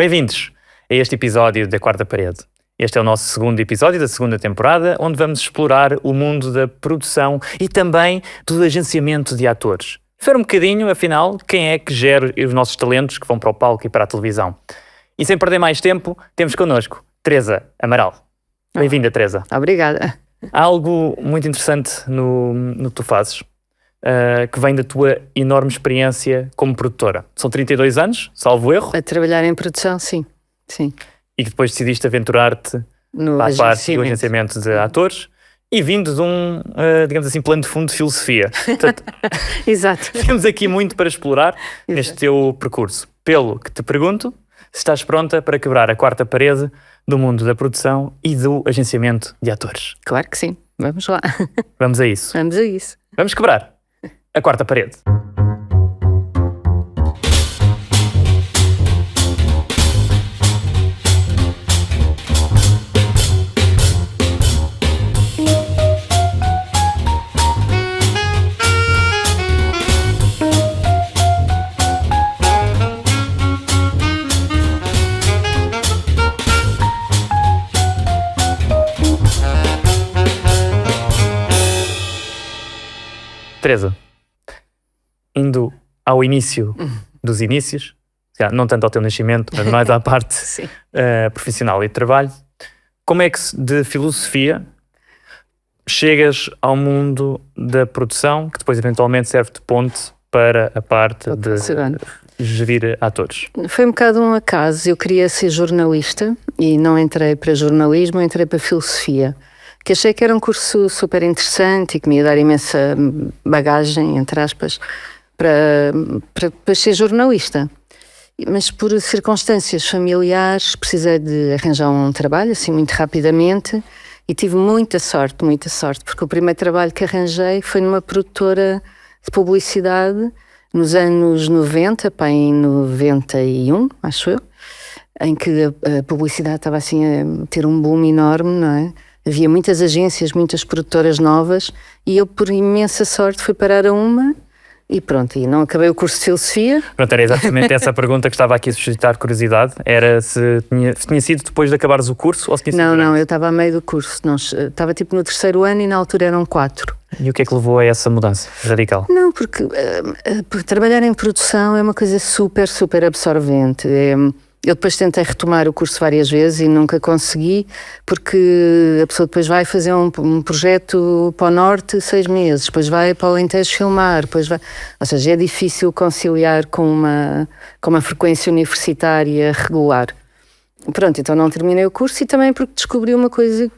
Bem-vindos a este episódio da Quarta Parede. Este é o nosso segundo episódio da segunda temporada, onde vamos explorar o mundo da produção e também do agenciamento de atores. Ver um bocadinho, afinal, quem é que gera os nossos talentos que vão para o palco e para a televisão. E sem perder mais tempo, temos connosco Teresa Amaral. Bem-vinda, Teresa. Obrigada. Há algo muito interessante no que tu fazes, que vem da tua enorme experiência como produtora. São 32 anos, salvo erro. A trabalhar em produção, sim. E que depois decidiste aventurar-te para a parte do agenciamento de atores e vindo de um, digamos assim, plano de fundo de filosofia. Portanto, Exato. temos aqui muito para explorar neste teu percurso. Pelo que te pergunto, se estás pronta para quebrar a quarta parede do mundo da produção e do agenciamento de atores. Claro que sim. Vamos lá. Vamos a isso. Vamos a isso. Vamos quebrar a quarta parede. Teresa, indo ao início dos inícios, não tanto ao teu nascimento, mas mais à parte profissional e de trabalho, como é que de filosofia chegas ao mundo da produção, que depois eventualmente serve de ponte para a parte de gerir atores? Foi um bocado um acaso. Eu queria ser jornalista e não entrei para jornalismo, entrei para filosofia. Que achei que era um curso super interessante e que me ia dar imensa bagagem, entre aspas, para ser jornalista. Mas por circunstâncias familiares precisei de arranjar um trabalho, assim, muito rapidamente, e tive muita sorte, porque o primeiro trabalho que arranjei foi numa produtora de publicidade nos anos 90, em 91, acho eu, em que a publicidade estava assim a ter um boom enorme, não é? Havia muitas agências, muitas produtoras novas e eu, por imensa sorte, fui parar a uma e pronto, e não acabei o curso de filosofia. Pronto, era exatamente essa a pergunta que estava aqui a suscitar curiosidade. Era se tinha sido depois de acabares o curso ou se tinha sido Não, eu estava a meio do curso. Não, estava tipo no terceiro ano e na altura eram 4. E o que é que levou a essa mudança radical? Não, porque trabalhar em produção é uma coisa super, super absorvente. Eu depois tentei retomar o curso várias vezes e nunca consegui, porque a pessoa depois vai fazer um projeto para o Norte 6 meses, depois vai para o Alentejo filmar, depois vai... Ou seja, é difícil conciliar com uma frequência universitária regular. Pronto, então não terminei o curso e também porque descobri uma coisa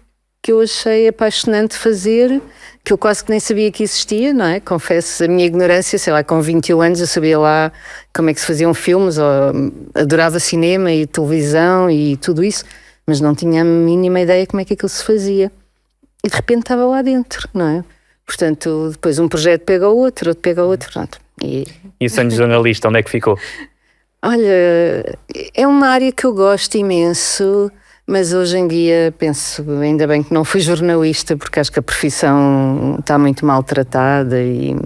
que eu achei apaixonante fazer, que eu quase que nem sabia que existia, não é? Confesso a minha ignorância, sei lá, com 21 anos eu sabia lá como é que se faziam filmes, ou adorava cinema e televisão e tudo isso, mas não tinha a mínima ideia como é que aquilo se fazia. E de repente estava lá dentro, não é? Portanto, depois um projeto pega o outro pronto. E o sonho de jornalista, onde é que ficou? Olha, é uma área que eu gosto imenso, mas hoje em dia penso, ainda bem que não fui jornalista, porque acho que a profissão está muito maltratada e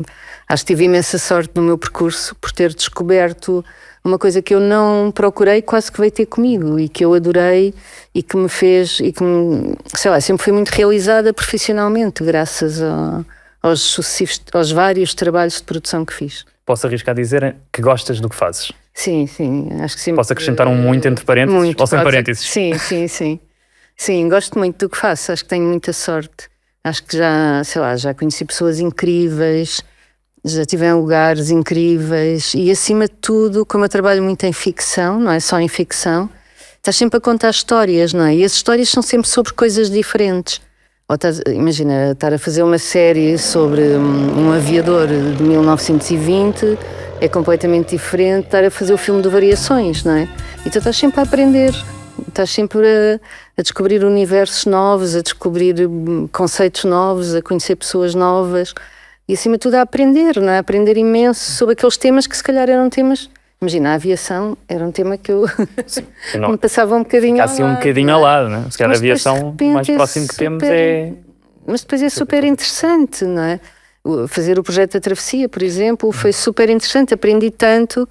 acho que tive imensa sorte no meu percurso por ter descoberto uma coisa que eu não procurei, quase que veio ter comigo e que eu adorei e que me fez, e que sei lá, sempre fui muito realizada profissionalmente graças aos vários trabalhos de produção que fiz. Posso arriscar a dizer que gostas do que fazes? Sim, acho que sim. Posso acrescentar um muito entre parênteses? Muito, ou sem parênteses? Sim. Sim, gosto muito do que faço, acho que tenho muita sorte. Acho que já conheci pessoas incríveis, já estive em lugares incríveis e acima de tudo, como eu trabalho muito em ficção, não é só em ficção, estás sempre a contar histórias, não é? E as histórias são sempre sobre coisas diferentes. Imagina, estar a fazer uma série sobre um aviador de 1920 é completamente diferente de estar a fazer o filme de Variações, não é? Então estás sempre a aprender, estás sempre a descobrir universos novos, a descobrir conceitos novos, a conhecer pessoas novas e acima de tudo a aprender, não é? A aprender imenso sobre aqueles temas que se calhar eram temas... Imagina, a aviação era um tema que eu me passava um bocadinho ao lado. Um bocadinho ao lado, não é? Se calhar a aviação, mais próximo que temos é... Mas depois é super interessante, não é? Fazer o projeto da travessia, por exemplo, foi super interessante. Aprendi tanto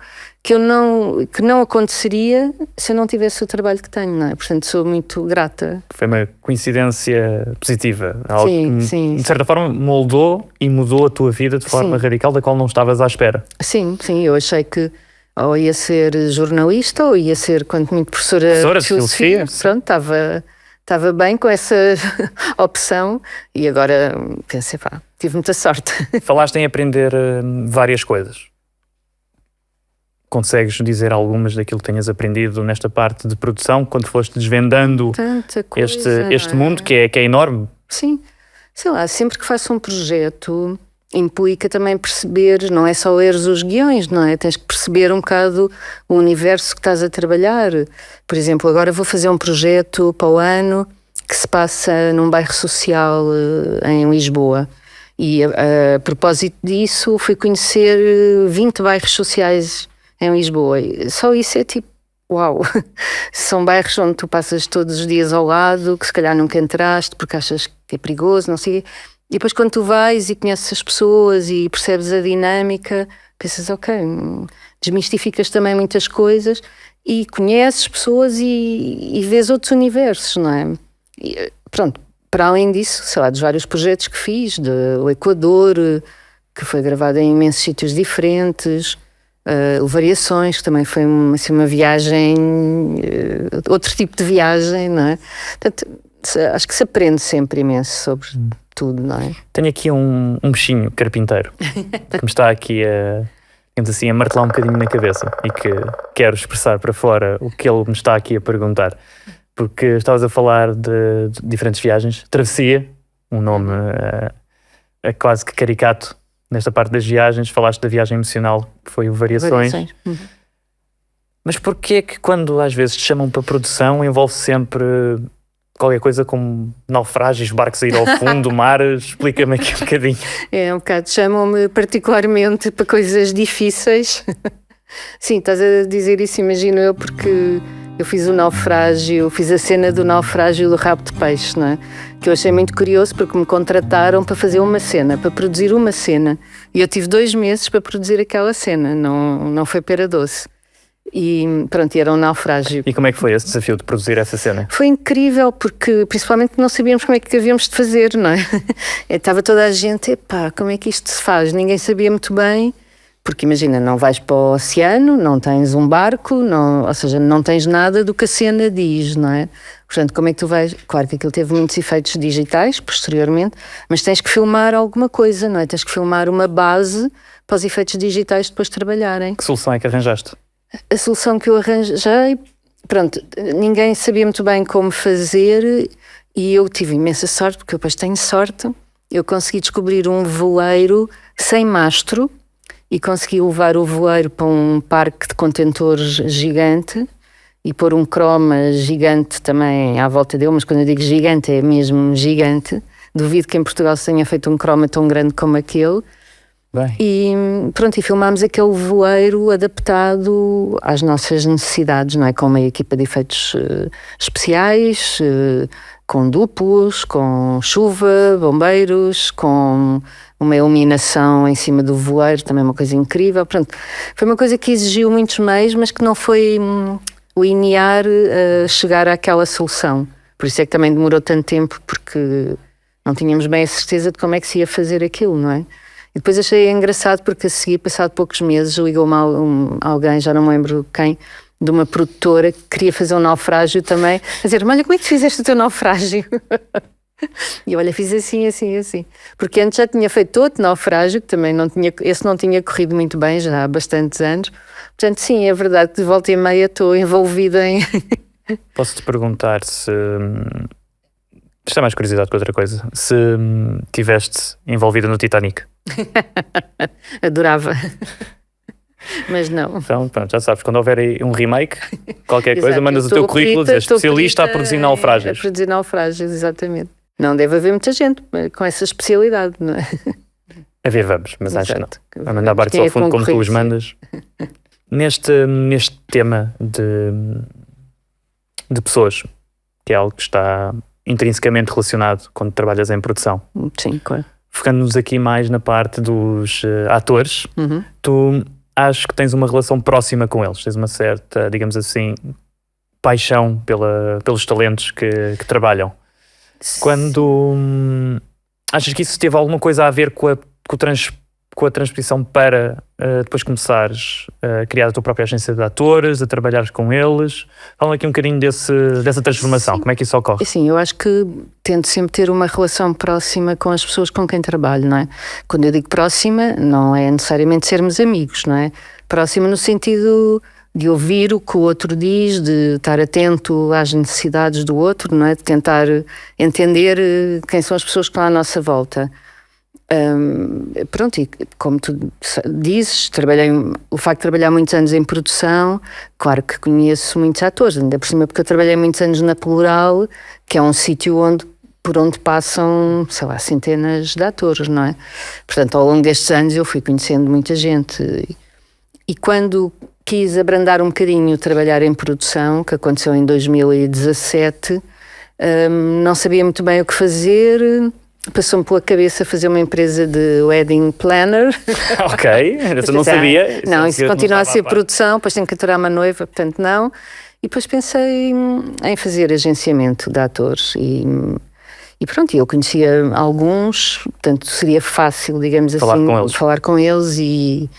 que não aconteceria se eu não tivesse o trabalho que tenho, não é? Portanto, sou muito grata. Foi uma coincidência positiva. Algo Sim. De certa forma, moldou e mudou a tua vida de forma radical, da qual não estavas à espera. Sim, eu achei que ou ia ser jornalista ou ia ser, quanto muito, professora de filosofia. Pronto, estava bem com essa opção e agora pensei, tive muita sorte. Falaste em aprender várias coisas. Consegues dizer algumas daquilo que tenhas aprendido nesta parte de produção, quando foste desvendando este mundo que é enorme? Sim, sei lá, sempre que faço um projeto implica também perceber, não é só ler os guiões, não é? Tens que perceber um bocado o universo que estás a trabalhar. Por exemplo, agora vou fazer um projeto para o ano que se passa num bairro social em Lisboa. E a propósito disso, fui conhecer 20 bairros sociais em Lisboa. Só isso é tipo, uau! São bairros onde tu passas todos os dias ao lado, que se calhar nunca entraste porque achas que é perigoso, não sei. E depois quando tu vais e conheces as pessoas e percebes a dinâmica, pensas, ok, desmistificas também muitas coisas e conheces pessoas e vês outros universos, não é? E, pronto, para além disso, sei lá, dos vários projetos que fiz, do Equador, que foi gravado em imensos sítios diferentes, Variações, que também foi uma viagem, outro tipo de viagem, não é? Portanto, acho que se aprende sempre imenso sobre tudo, não é? Tenho aqui um bichinho carpinteiro que me está aqui digamos assim, a martelar um bocadinho na cabeça e que quero expressar para fora o que ele me está aqui a perguntar. Porque estavas a falar de diferentes viagens. Travessia, um nome quase que caricato nesta parte das viagens. Falaste da viagem emocional, que foi o Variações. Mas porquê é que quando às vezes te chamam para produção envolve sempre qualquer coisa como naufrágios, barcos a ir ao fundo, mar? Explica-me aqui um bocadinho. É um bocado, chamam-me particularmente para coisas difíceis. Sim, estás a dizer isso, imagino eu, porque eu fiz o naufrágio, fiz a cena do naufrágio do rabo de peixe, não é? Que eu achei muito curioso porque me contrataram para fazer uma cena, para produzir uma cena. E eu tive 2 meses para produzir aquela cena, não foi pera doce. E pronto, era um naufrágio. E como é que foi esse desafio de produzir essa cena? Foi incrível, porque principalmente não sabíamos como é que havíamos de fazer, não é? Estava toda a gente, epá, como é que isto se faz? Ninguém sabia muito bem, porque imagina, não vais para o oceano, não tens um barco, ou seja, não tens nada do que a cena diz, não é? Portanto, como é que tu vais... Claro que aquilo teve muitos efeitos digitais, posteriormente, mas tens que filmar alguma coisa, não é? Tens que filmar uma base para os efeitos digitais depois trabalharem. Que solução é que arranjaste? A solução que eu arranjei, pronto, ninguém sabia muito bem como fazer e eu tive imensa sorte, porque eu depois tenho sorte, eu consegui descobrir um voeiro sem mastro e consegui levar o voeiro para um parque de contentores gigante e pôr um croma gigante também à volta dele, mas quando eu digo gigante é mesmo gigante, duvido que em Portugal se tenha feito um croma tão grande como aquele. Bem. E pronto, e filmámos aquele voeiro adaptado às nossas necessidades, não é? Com uma equipa de efeitos especiais, com duplos, com chuva, bombeiros, com uma iluminação em cima do voeiro, também uma coisa incrível. Pronto, foi uma coisa que exigiu muitos meios, mas que não foi linear a chegar àquela solução. Por isso é que também demorou tanto tempo, porque não tínhamos bem a certeza de como é que se ia fazer aquilo, não é? E depois achei engraçado porque a seguir, passado poucos meses, ligou-me alguém, já não me lembro quem, de uma produtora que queria fazer um naufrágio também, a dizer, olha, como é que tu fizeste o teu naufrágio? E olha, fiz assim, assim, assim. Porque antes já tinha feito outro naufrágio, que também esse não tinha corrido muito bem, já há bastantes anos. Portanto, sim, é verdade que de volta e meia estou envolvida em... Posso-te perguntar se... Isto é mais curiosidade que outra coisa. Se estiveste envolvida no Titanic? Adorava. Mas não. Então, pronto, já sabes, quando houver aí um remake, qualquer coisa, mandas o teu currículo e dizes especialista a produzir naufrágios. A produzir naufrágios, exatamente. Não deve haver muita gente com essa especialidade, não é? A ver, vamos, mas acho que não. A mandar barcos ao fundo como tu os mandas. Neste tema de pessoas, que é algo que está intrinsecamente relacionado quando trabalhas em produção. Sim, claro. Focando-nos aqui mais na parte dos atores, tu acho que tens uma relação próxima com eles, tens uma certa, digamos assim, paixão pelos talentos que trabalham. Quando achas que isso teve alguma coisa a ver com a transposição para depois começares a criar a tua própria agência de atores, a trabalhares com eles? Fala aqui um bocadinho dessa transformação. Sim. Como é que isso ocorre? Sim, eu acho que tento sempre ter uma relação próxima com as pessoas com quem trabalho, não é? Quando eu digo próxima, não é necessariamente sermos amigos, não é? Próxima no sentido de ouvir o que o outro diz, de estar atento às necessidades do outro, não é? De tentar entender quem são as pessoas que estão à nossa volta. Pronto, e como tu dizes, o facto de trabalhar muitos anos em produção, claro que conheço muitos atores, ainda por cima porque eu trabalhei muitos anos na Plural, que é um sítio por onde passam, sei lá, centenas de atores, não é? Portanto, ao longo destes anos eu fui conhecendo muita gente e quando quis abrandar um bocadinho trabalhar em produção, que aconteceu em 2017, não sabia muito bem o que fazer. Passou-me pela cabeça fazer uma empresa de wedding planner. Ok, eu não sabia. Não, isso continua a ser produção, depois tenho que aturar uma noiva, portanto não. E depois pensei em fazer agenciamento de atores e pronto, eu conhecia alguns, portanto seria fácil, digamos falar com eles e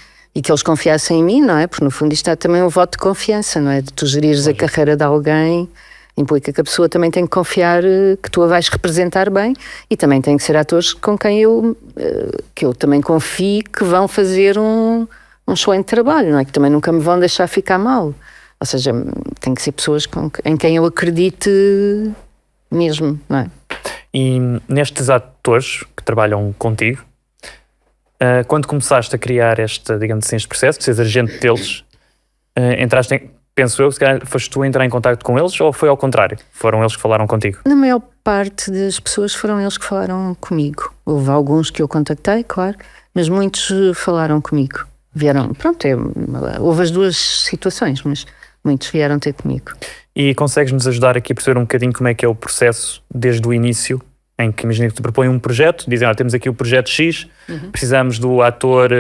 que eles confiassem em mim, não é? Porque no fundo isto é também um voto de confiança, não é? De tu gerires a carreira de alguém implica que a pessoa também tem que confiar que tu a vais representar bem e também tem que ser atores com quem eu também confio que vão fazer um excelente trabalho, não é? Que também nunca me vão deixar ficar mal. Ou seja, tem que ser pessoas em quem eu acredite mesmo, não é? E nestes atores que trabalham contigo, quando começaste a criar digamos assim, este processo de seres agente deles, penso eu, se calhar foste tu a entrar em contacto com eles ou foi ao contrário? Foram eles que falaram contigo? Na maior parte das pessoas foram eles que falaram comigo. Houve alguns que eu contactei, claro, mas muitos falaram comigo. Vieram, pronto, houve as duas situações, mas muitos vieram ter comigo. E consegues-nos ajudar aqui a perceber um bocadinho como é que é o processo desde o início, em que imagina que te propõem um projeto, dizem, temos aqui o projeto X, precisamos do ator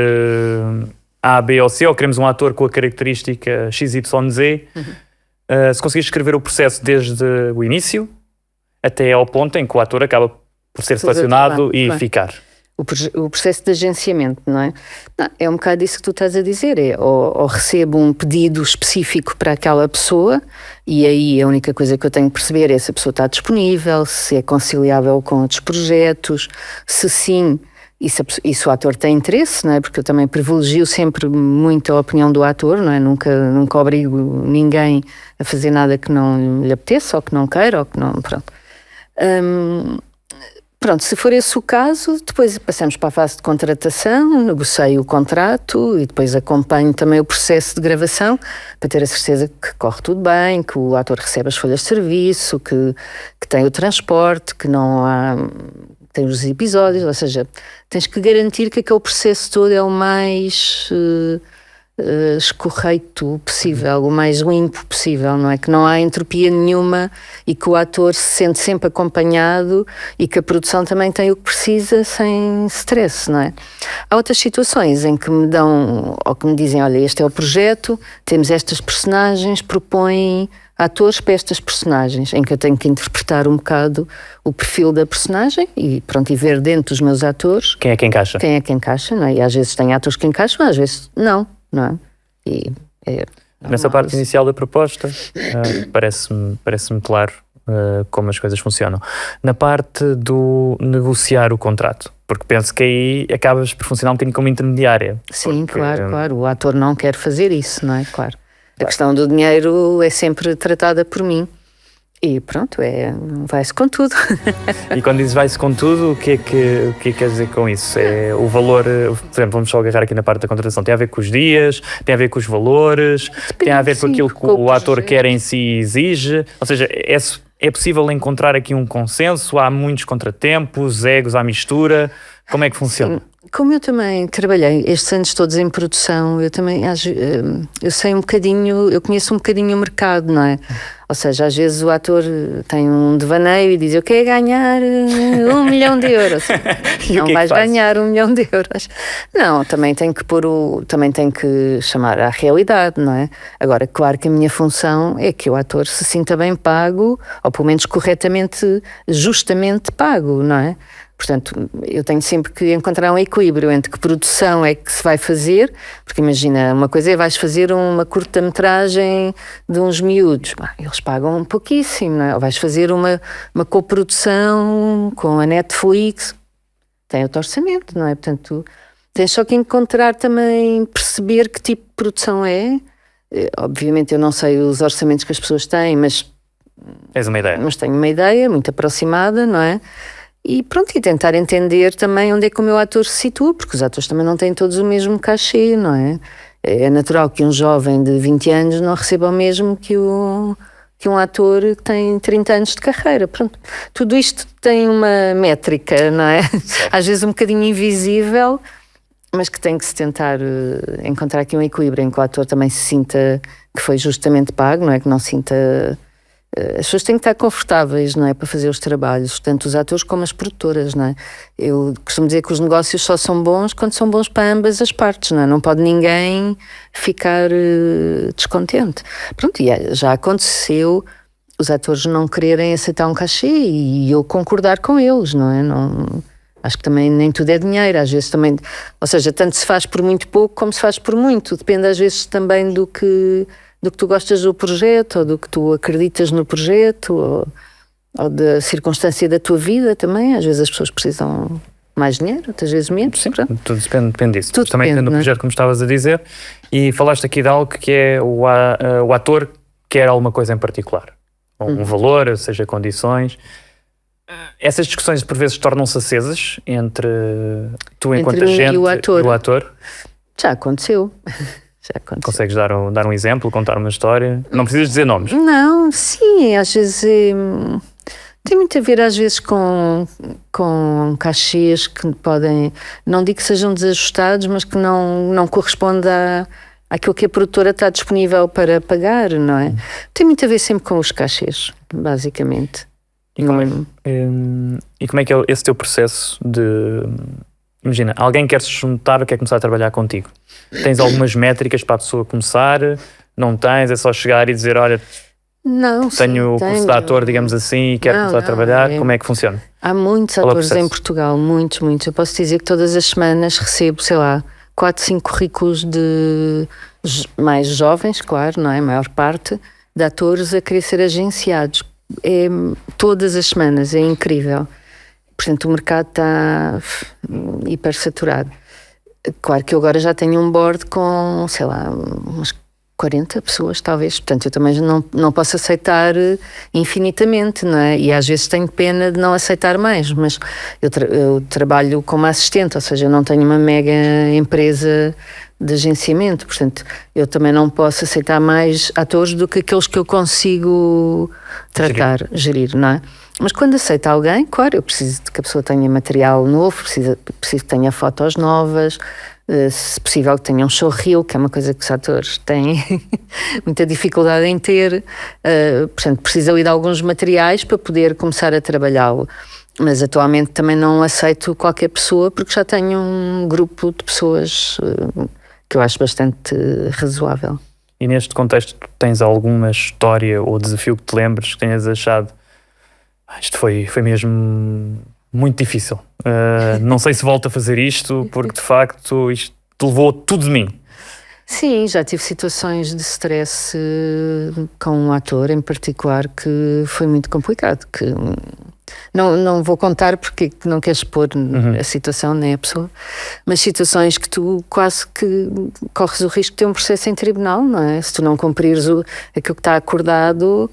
A, B ou C, ou queremos um ator com a característica XYZ. Se conseguires escrever o processo desde o início até ao ponto em que o ator acaba por ser selecionado e ficar. O processo de agenciamento, não é? Não, é um bocado isso que tu estás a dizer, ou recebo um pedido específico para aquela pessoa e aí a única coisa que eu tenho que perceber é se a pessoa está disponível, se é conciliável com outros projetos, se sim, e se o ator tem interesse, não é? Porque eu também privilegio sempre muito a opinião do ator, não é? Nunca obrigo ninguém a fazer nada que não lhe apeteça ou que não queira ou que não... Pronto, se for esse o caso, depois passamos para a fase de contratação, negocio o contrato e depois acompanho também o processo de gravação para ter a certeza que corre tudo bem, que o ator recebe as folhas de serviço, que tem o transporte, que não há... tem os episódios, ou seja, tens que garantir que aquele processo todo é o mais escorreito possível, o mais limpo possível, não é? Que não há entropia nenhuma e que o ator se sente sempre acompanhado e que a produção também tem o que precisa sem stress, não é? Há outras situações em que me dão, ou que me dizem, olha, este é o projeto, temos estas personagens, propõem atores para estas personagens, em que eu tenho que interpretar um bocado o perfil da personagem e pronto, e ver dentro dos meus atores quem é que encaixa. Quem é que encaixa, não é? E às vezes tem atores que encaixam, às vezes não é? E nessa parte inicial da proposta, parece-me claro como as coisas funcionam. Na parte do negociar o contrato, porque penso que aí acabas por funcionar um bocadinho como intermediária. Sim, claro. O ator não quer fazer isso, não é? Claro. A questão do dinheiro é sempre tratada por mim. E pronto, vai-se com tudo. E quando dizes vai-se com tudo, o que é que quer dizer com isso? É o valor, por exemplo, vamos só agarrar aqui na parte da contratação, tem a ver com os dias, tem a ver com os valores, tem a ver com aquilo que o ator quer em si exige, ou seja, é possível encontrar aqui um consenso, há muitos contratempos, egos à mistura, como é que funciona? Sim. Como eu também trabalhei estes anos todos em produção, eu também eu sei um bocadinho, eu conheço um bocadinho o mercado, não é? Ou seja, às vezes o ator tem um devaneio e diz: eu quero ganhar 1 milhão de euros. Não vais ganhar 1 milhão de euros. Não, também tem que chamar à realidade, não é? Agora, claro que a minha função é que o ator se sinta bem pago, ou pelo menos corretamente, justamente pago, não é? Portanto, eu tenho sempre que encontrar um equilíbrio entre que produção é que se vai fazer, porque imagina, uma coisa é vais fazer uma curta-metragem de uns miúdos, eles pagam pouquíssimo, não é? Ou vais fazer uma coprodução com a Netflix, tem outro orçamento, não é? Portanto, tens só que encontrar também, perceber que tipo de produção é. Obviamente eu não sei os orçamentos que as pessoas têm, mas... Tens uma ideia. Mas tenho uma ideia muito aproximada, não é? E pronto, e tentar entender também onde é que o meu ator se situa, porque os atores também não têm todos o mesmo cachê, não é? É natural que um jovem de 20 anos não receba o mesmo que um ator que tem 30 anos de carreira. Pronto, tudo isto tem uma métrica, não é? Às vezes um bocadinho invisível, mas que tem que se tentar encontrar aqui um equilíbrio em que o ator também se sinta que foi justamente pago, não é? Que não sinta... As pessoas têm que estar confortáveis, não é, para fazer os trabalhos, tanto os atores como as produtoras, não é? Eu costumo dizer que os negócios só são bons quando são bons para ambas as partes, não é? Não pode ninguém ficar descontente. Pronto, e já aconteceu os atores não quererem aceitar um cachê e eu concordar com eles, não é? Não, acho que também nem tudo é dinheiro, às vezes também, ou seja, tanto se faz por muito pouco como se faz por muito, depende às vezes também do que tu gostas do projeto, ou do que tu acreditas no projeto, ou da circunstância da tua vida também. Às vezes as pessoas precisam mais dinheiro, outras vezes menos. Sim, tudo depende disso. Tudo também depende do projeto, como estavas a dizer, e falaste aqui de algo que é o ator quer alguma coisa em particular. Um valor, seja condições. Essas discussões por vezes tornam-se acesas entre tu enquanto agente e o ator. Já aconteceu. Consegues dar um exemplo, contar uma história? Não precisas dizer nomes. Não, sim, às vezes tem muito a ver às vezes com cachês que podem, não digo que sejam desajustados, mas que não corresponde àquilo que a produtora está disponível para pagar, não é? Tem muito a ver sempre com os cachês, basicamente. E como é que é esse teu processo de... Imagina, alguém quer se juntar, quer começar a trabalhar contigo. Tens algumas métricas para a pessoa começar? Não tens? É só chegar e dizer, olha, tenho o curso de ator, digamos assim, e quero começar a trabalhar. Como é que funciona? Há muitos atores em Portugal, muitos. Eu posso dizer que todas as semanas recebo, sei lá, 4, 5 currículos de mais jovens, claro, não é? A maior parte, de atores a querer ser agenciados. Todas as semanas, é incrível. Portanto, o mercado está hiper saturado. Claro que eu agora já tenho um board com, sei lá, umas 40 pessoas, talvez. Portanto, eu também não posso aceitar infinitamente, não é? E às vezes tenho pena de não aceitar mais, mas eu trabalho como assistente, ou seja, eu não tenho uma mega empresa de agenciamento. Portanto, eu também não posso aceitar mais atores do que aqueles que eu consigo gerir, não é? Mas quando aceito alguém, claro, eu preciso de que a pessoa tenha material novo, preciso que tenha fotos novas, se possível que tenha um showreel, que é uma coisa que os atores têm muita dificuldade em ter. Portanto, preciso ali de alguns materiais para poder começar a trabalhá-lo. Mas atualmente também não aceito qualquer pessoa, porque já tenho um grupo de pessoas que eu acho bastante razoável. E neste contexto, tens alguma história ou desafio que te lembres que tenhas achado isto foi mesmo muito difícil. Não sei se volto a fazer isto, porque de facto isto levou tudo de mim. Sim, já tive situações de stress com um ator em particular que foi muito complicado. Que não vou contar porque não quero expor a situação nem a pessoa, mas situações que tu quase que corres o risco de ter um processo em tribunal, não é? Se tu não cumprires aquilo que está acordado,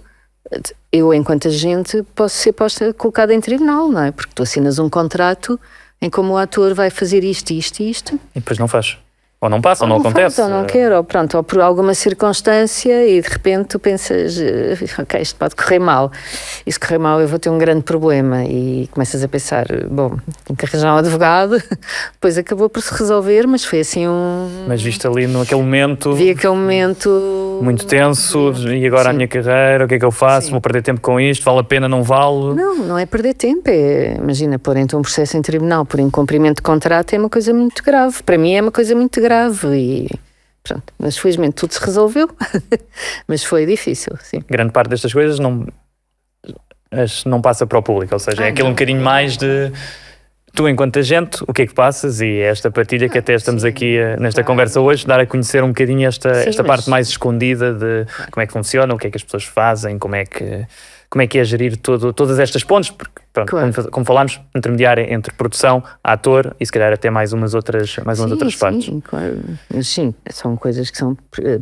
eu, enquanto agente, posso ser colocada em tribunal, não é? Porque tu assinas um contrato em como o ator vai fazer isto, isto e isto. E depois não faz. Ou não passa, ou não acontece. Ou não quer, ou pronto, ou por alguma circunstância e de repente tu pensas, ok, isto pode correr mal. E se correr mal eu vou ter um grande problema e começas a pensar, bom, tenho que arranjar um advogado. Depois acabou por se resolver, mas foi assim Mas viste ali naquele momento... Vi aquele momento... Muito tenso, e agora a minha carreira, o que é que eu faço? Vou perder tempo com isto, vale a pena, não vale? Não é perder tempo, imagina, pôr então um processo em tribunal por incumprimento de contrato é uma coisa muito grave. Para mim é uma coisa muito grave e pronto, mas felizmente tudo se resolveu, mas foi difícil, sim. Grande parte destas coisas não passa para o público, ou seja, é aquele um bocadinho mais de... Tu, enquanto agente, o que é que passas? E esta partilha que até estamos aqui nesta conversa hoje, dar a conhecer um bocadinho esta parte mais escondida de como é que funciona, o que é que as pessoas fazem, como é que é gerir todas estas pontes, porque, pronto, como falámos, intermediária entre produção, ator e se calhar até mais umas outras partes. Sim, claro. Sim, são coisas que são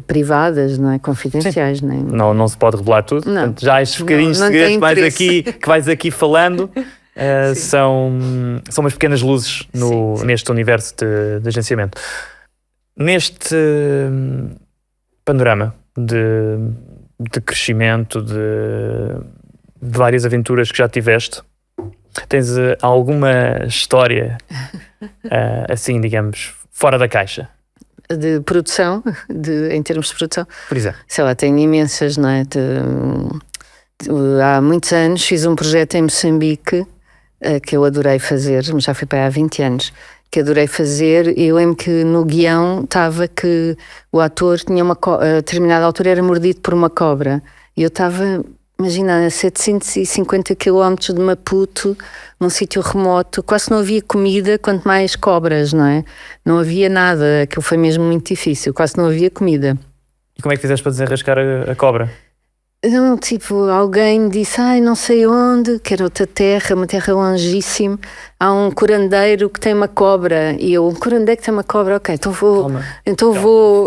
privadas, não é? Confidenciais. Não se pode revelar tudo, portanto, já estes bocadinhos de segredos que vais aqui falando... são umas pequenas luzes neste universo de agenciamento. Neste panorama de crescimento, de várias aventuras que já tiveste, tens alguma história assim, digamos, fora da caixa? De produção, em termos de produção? Por exemplo. Sei lá, tenho imensas, não é? Há muitos anos fiz um projeto em Moçambique que eu adorei fazer, mas já foi para aí há 20 anos, que adorei fazer, e eu lembro que no guião estava que o ator tinha a determinada altura era mordido por uma cobra, e eu estava, imagina, a 750 km de Maputo, num sítio remoto, quase não havia comida, quanto mais cobras, não é? Não havia nada, aquilo foi mesmo muito difícil, quase não havia comida. E como é que fizeste para desenrascar a cobra? Não, tipo, alguém disse, não sei onde, que era outra terra, uma terra longíssima, há um curandeiro que tem uma cobra, e eu, um curandeiro que tem uma cobra, ok, então vou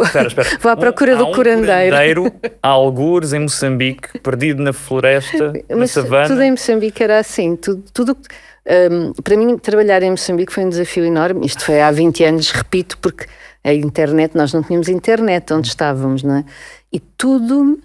Espera. vou à procura do curandeiro. Curandeiro, há algures em Moçambique, perdido na floresta, na savana. Tudo em Moçambique era assim, tudo para mim trabalhar em Moçambique foi um desafio enorme, isto foi há 20 anos, repito, porque a internet, nós não tínhamos internet onde estávamos, não é? E tudo...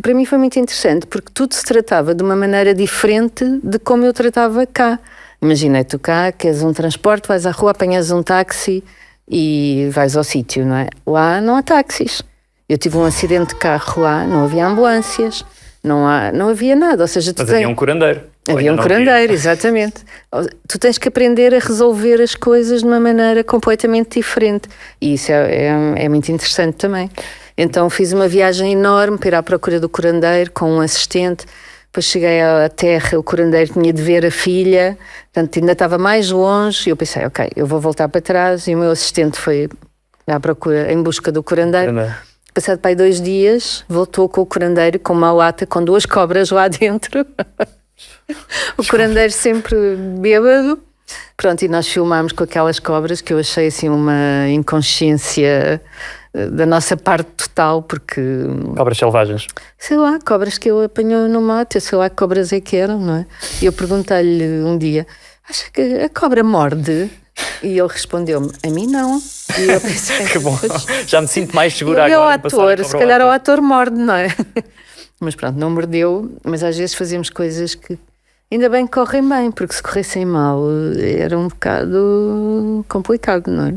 Para mim foi muito interessante, porque tudo se tratava de uma maneira diferente de como eu tratava cá. Imagina, tu cá queres um transporte, vais à rua, apanhas um táxi e vais ao sítio, não é? Lá não há táxis. Eu tive um acidente de carro lá, não havia ambulâncias, não havia nada. Ou seja, havia um curandeiro. Havia um curandeiro, exatamente. Tu tens que aprender a resolver as coisas de uma maneira completamente diferente. E isso é muito interessante também. Então fiz uma viagem enorme para ir à procura do curandeiro com um assistente. Depois cheguei à terra, o curandeiro tinha de ver a filha, portanto ainda estava mais longe. E eu pensei, ok, eu vou voltar para trás. E o meu assistente foi à procura, em busca do curandeiro. Passado para aí 2 dias, voltou com o curandeiro com uma lata com 2 cobras lá dentro. O curandeiro sempre bêbado. Pronto, e nós filmámos com aquelas cobras, que eu achei assim uma inconsciência da nossa parte total, porque... Cobras selvagens. Sei lá, cobras que eu apanhou no mato, eu sei lá que cobras é que eram, não é? E eu perguntei-lhe um dia, acha que a cobra morde? E ele respondeu-me, a mim não. E eu pensei... Que bom, já me sinto mais segura agora. É o ator, se calhar o ator morde, não é? Mas pronto, não mordeu, mas às vezes fazemos coisas que ainda bem que correm bem, porque se corressem mal era um bocado complicado, não é?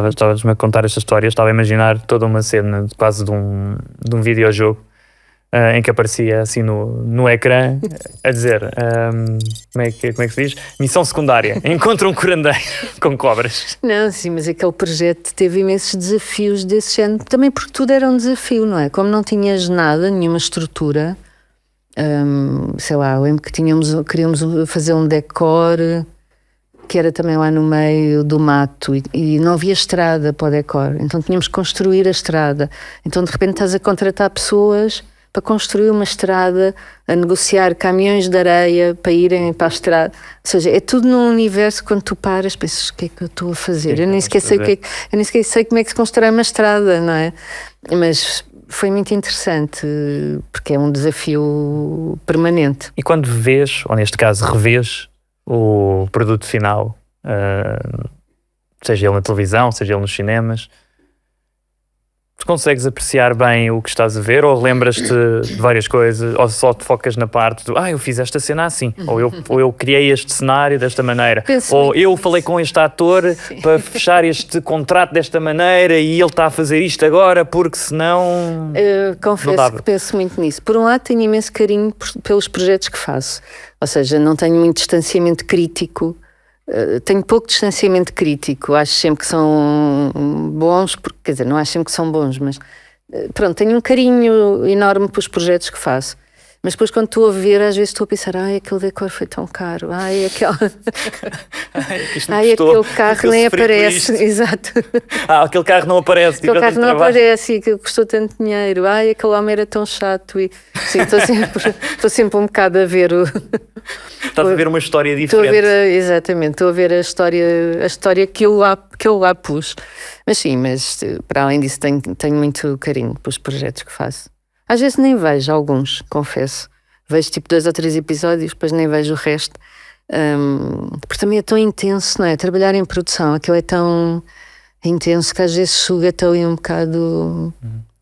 Estavas-me a contar esta história, eu estava a imaginar toda uma cena quase de um videojogo em que aparecia assim no ecrã a dizer como é que se diz? Missão secundária, encontra um curandeiro com cobras. Não, sim, mas aquele projeto teve imensos desafios desse género, também porque tudo era um desafio, não é? Como não tinhas nada, nenhuma estrutura, sei lá, eu lembro que queríamos fazer um decor que era também lá no meio do mato e não havia estrada para o decor, então tínhamos que construir a estrada. Então de repente estás a contratar pessoas para construir uma estrada, a negociar caminhões de areia para irem para a estrada. Ou seja, é tudo num universo que quando tu paras pensas, o que é que eu estou a fazer? Eu nem sequer sei como é que se constrói uma estrada, não é? Mas foi muito interessante, porque é um desafio permanente. E quando vês, ou neste caso revês, o produto final, seja ele na televisão, seja ele nos cinemas. Tu consegues apreciar bem o que estás a ver, ou lembras-te de várias coisas, ou só te focas na parte do eu fiz esta cena assim, ou eu criei este cenário desta maneira, ou eu falei com este ator para fechar este contrato desta maneira e ele está a fazer isto agora porque senão... Confesso que penso muito nisso. Por um lado, tenho imenso carinho pelos projetos que faço, ou seja, não tenho muito distanciamento crítico. Tenho pouco distanciamento crítico, acho sempre que são bons, quer dizer, não acho sempre que são bons, mas pronto, tenho um carinho enorme pelos projetos que faço. Mas depois quando estou a ver, às vezes estou a pensar, aquele decor foi tão caro, aquele carro nem aparece, exato. Aquele carro não aparece. Aquele carro não aparece e aquilo custou tanto dinheiro, aquele homem era tão chato e sim, estou sempre um bocado a ver o... Estás a ver uma história diferente. Estou a ver a história que eu lá pus. Mas sim, para além disso tenho muito carinho pelos projetos que faço. Às vezes nem vejo alguns, confesso. Vejo tipo 2 ou 3 episódios, depois nem vejo o resto. Porque também é tão intenso, não é? Trabalhar em produção, aquilo é tão intenso que às vezes suga-te ali um bocado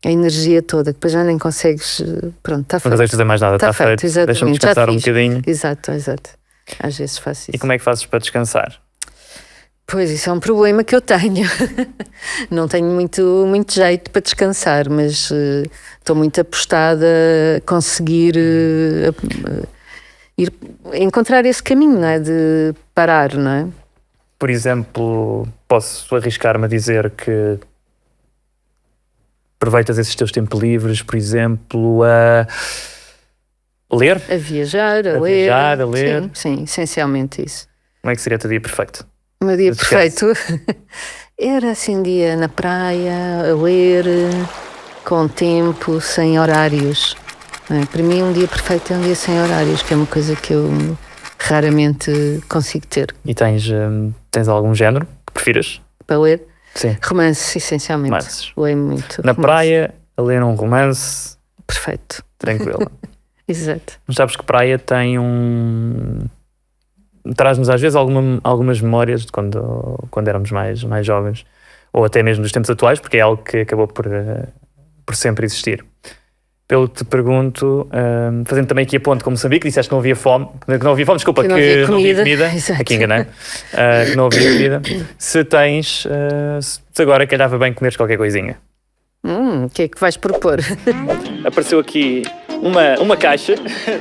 a energia toda, que depois já nem consegues. Pronto, está feito. Não consegues fazer mais nada, está feito. Deixa-me descansar um bocadinho. Exato. Às vezes faço isso. E como é que fazes para descansar? Pois, isso é um problema que eu tenho. Não tenho muito jeito para descansar, mas estou muito apostada a conseguir encontrar esse caminho, não é? De parar, não é? Por exemplo, posso arriscar-me a dizer que aproveitas esses teus tempos livres, por exemplo, a ler? A viajar, a ler. Sim, essencialmente isso. Como é que seria o teu dia perfeito? O meu dia perfeito era assim um dia na praia, a ler, com tempo, sem horários. Para mim um dia perfeito é um dia sem horários, que é uma coisa que eu raramente consigo ter. E tens algum género que prefiras? Para ler? Sim. Romance, essencialmente. Romances. Leio muito. Na praia, a ler um romance. Perfeito. Tranquilo. Exato. Mas sabes que praia tem traz-nos às vezes algumas memórias de quando éramos mais jovens, ou até mesmo dos tempos atuais, porque é algo que acabou por sempre existir. Pelo que te pergunto, fazendo também aqui a ponte com Moçambique, disseste que não havia fome, desculpa, que não havia comida, aqui enganei, que não havia comida. Se agora calhava bem comeres qualquer coisinha. O que é que vais propor? Apareceu aqui uma caixa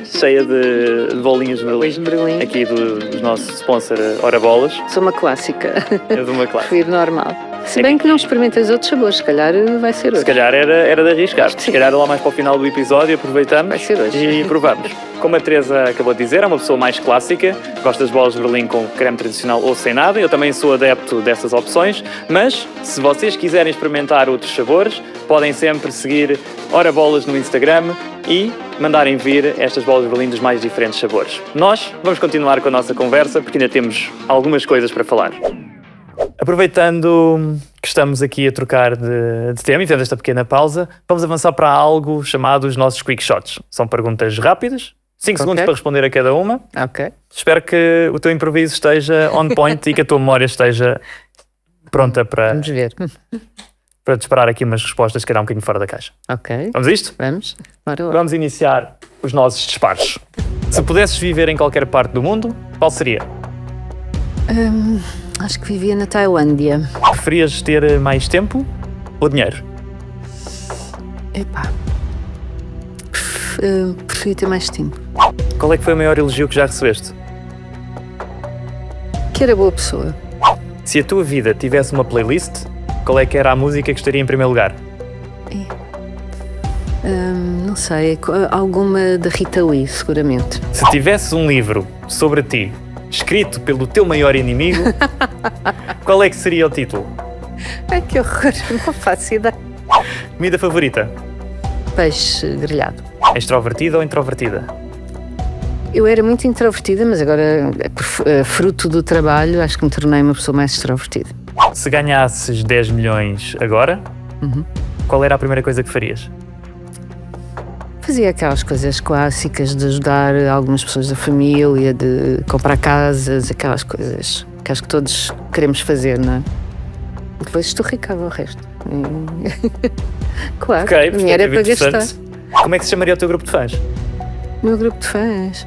cheia de bolinhas de Berlim, aqui do nosso sponsor Ora Bolas. Sou uma clássica. É de uma clássica. Prefiro normal. Se bem que não experimentas outros sabores, se calhar vai ser hoje. Se calhar era de arriscar. Se calhar lá mais para o final do episódio aproveitamos vai ser hoje. E provamos. Como a Teresa acabou de dizer, é uma pessoa mais clássica, gosta das bolas de Berlim com creme tradicional ou sem nada. Eu também sou adepto dessas opções, mas se vocês quiserem experimentar outros sabores, podem sempre seguir Ora Bolas no Instagram e mandarem vir estas bolas de Berlim dos mais diferentes sabores. Nós vamos continuar com a nossa conversa porque ainda temos algumas coisas para falar. Aproveitando que estamos aqui a trocar de tema e tendo esta pequena pausa, vamos avançar para algo chamado os nossos Quick Shots. São perguntas rápidas, 5 segundos para responder a cada uma. Ok. Espero que o teu improviso esteja on point e que a tua memória esteja pronta para... Vamos ver. Para disparar aqui umas respostas, se calhar um bocadinho fora da caixa. Ok. Vamos a isto? Vamos. Vamos iniciar os nossos disparos. Se pudesses viver em qualquer parte do mundo, qual seria? Acho que vivia na Tailândia. Preferias ter mais tempo ou dinheiro? Preferia ter mais tempo. Qual é que foi o maior elogio que já recebeste? Que era boa pessoa. Se a tua vida tivesse uma playlist, qual é que era a música que estaria em primeiro lugar? Não sei, alguma da Rita Lee, seguramente. Se tivesse um livro sobre ti, escrito pelo teu maior inimigo, qual é que seria o título? Ai, que horror, não faço ideia. Comida favorita? Peixe grelhado. Extrovertida ou introvertida? Eu era muito introvertida, mas agora, fruto do trabalho, acho que me tornei uma pessoa mais extrovertida. Se ganhasses 10 milhões agora, qual era a primeira coisa que farias? Fazia aquelas coisas clássicas de ajudar algumas pessoas da família, de comprar casas, aquelas coisas que acho que todos queremos fazer, não é? Depois estorricava o resto. Claro, Ok, dinheiro é para gastar. Como é que se chamaria o teu grupo de fãs? O meu grupo de fãs?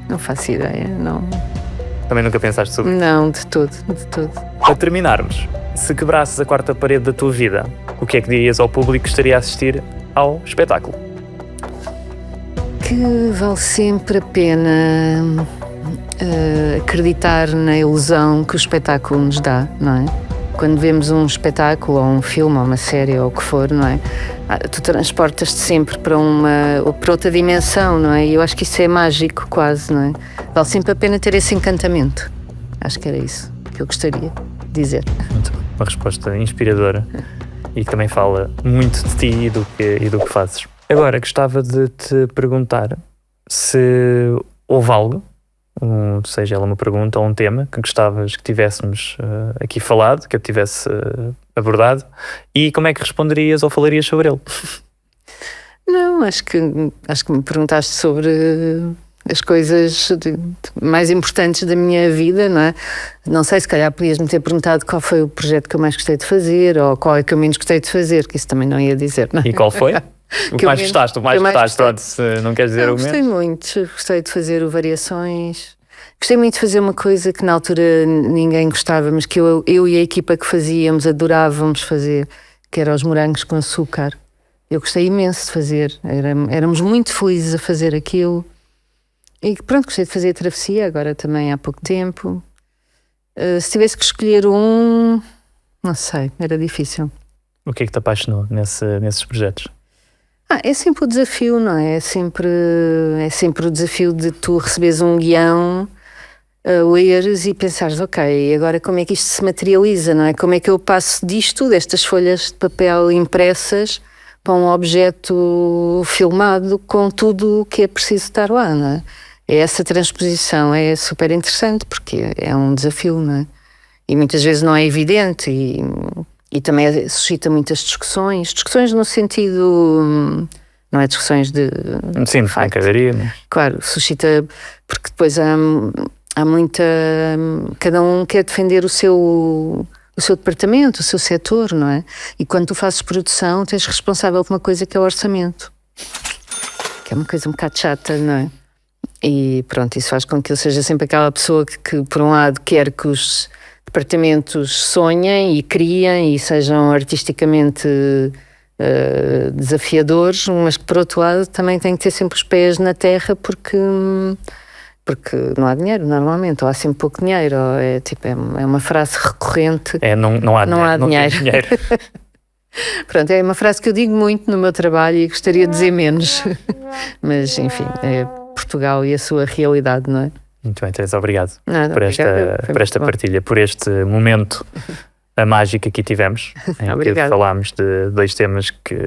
Não faço ideia, não. Também nunca pensaste sobre isso? Não, de tudo, de tudo. Para terminarmos, se quebrasses a quarta parede da tua vida, o que é que dirias ao público que estaria a assistir ao espetáculo? Que vale sempre a pena acreditar na ilusão que o espetáculo nos dá, não é? Quando vemos um espetáculo, ou um filme, ou uma série, ou o que for, não é? Tu transportas-te sempre para outra dimensão, não é? E eu acho que isso é mágico, quase, não é? Vale sempre a pena ter esse encantamento. Acho que era isso que eu gostaria de dizer. Muito bem. Uma resposta inspiradora e que também fala muito de ti e do que fazes. Agora, gostava de te perguntar se houve algo, seja ela uma pergunta ou um tema, que gostavas que tivéssemos aqui falado, que eu tivesse abordado, e como é que responderias ou falarias sobre ele? Não, acho que me perguntaste sobre as coisas mais importantes da minha vida, não é? Não sei, se calhar podias-me ter perguntado qual foi o projeto que eu mais gostei de fazer, ou qual é que eu menos gostei de fazer, que isso também não ia dizer, não é? E qual foi? O que mais gostaste? O mais gostaste, pronto, se não queres dizer o menos. Gostei muito, gostei de fazer o Variações. Gostei muito de fazer uma coisa que na altura ninguém gostava, mas que eu e a equipa que fazíamos adorávamos fazer, que era os morangos com açúcar. Eu gostei imenso de fazer, éramos muito felizes a fazer aquilo. E pronto, gostei de fazer a travessia, agora também há pouco tempo. Se tivesse que escolher um, não sei, era difícil. O que é que te apaixonou nesses projetos? É sempre o desafio, não é? É sempre o desafio de tu receberes um guião, leres e pensares, ok, agora como é que isto se materializa, não é? Como é que eu passo destas folhas de papel impressas para um objeto filmado com tudo o que é preciso estar lá, não é? Essa transposição é super interessante porque é um desafio, não é? E muitas vezes não é evidente e também suscita muitas discussões no sentido, não é discussões de... Sim, de pancadaria, não é? Claro, suscita, porque depois há muita... Cada um quer defender o seu departamento, o seu setor, não é? E quando tu fazes produção, tens responsável por uma coisa que é o orçamento, que é uma coisa um bocado chata, não é? E pronto, isso faz com que eu seja sempre aquela pessoa que por um lado quer que os departamentos sonhem e criem e sejam artisticamente desafiadores, mas que por outro lado também tem que ter sempre os pés na terra porque não há dinheiro normalmente, ou há sempre pouco dinheiro, ou é uma frase recorrente. Não há dinheiro. Pronto, é uma frase que eu digo muito no meu trabalho e gostaria de dizer menos, mas enfim, é Portugal e a sua realidade, não é? Muito bem, Teresa, obrigado por esta partilha, por este momento mágico que aqui tivemos, em que falámos de dois temas que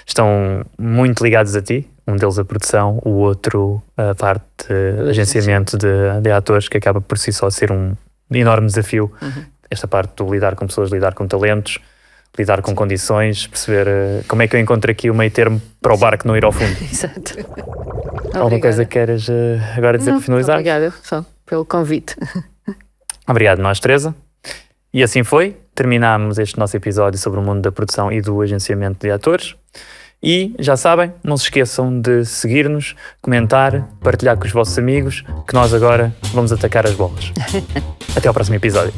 estão muito ligados a ti, um deles a produção, o outro a parte de agenciamento de atores, que acaba por si só ser um enorme desafio. Esta parte de lidar com pessoas, lidar com talentos, lidar com condições, perceber como é que eu encontro aqui o meio termo para o barco não ir ao fundo. Exato. Alguma coisa que queres agora dizer para finalizar? Obrigada só pelo convite. Obrigado nós, Teresa. E assim foi, terminámos este nosso episódio sobre o mundo da produção e do agenciamento de atores. E já sabem, não se esqueçam de seguir-nos, comentar, partilhar com os vossos amigos, que nós agora vamos atacar as bolas. Até ao próximo episódio.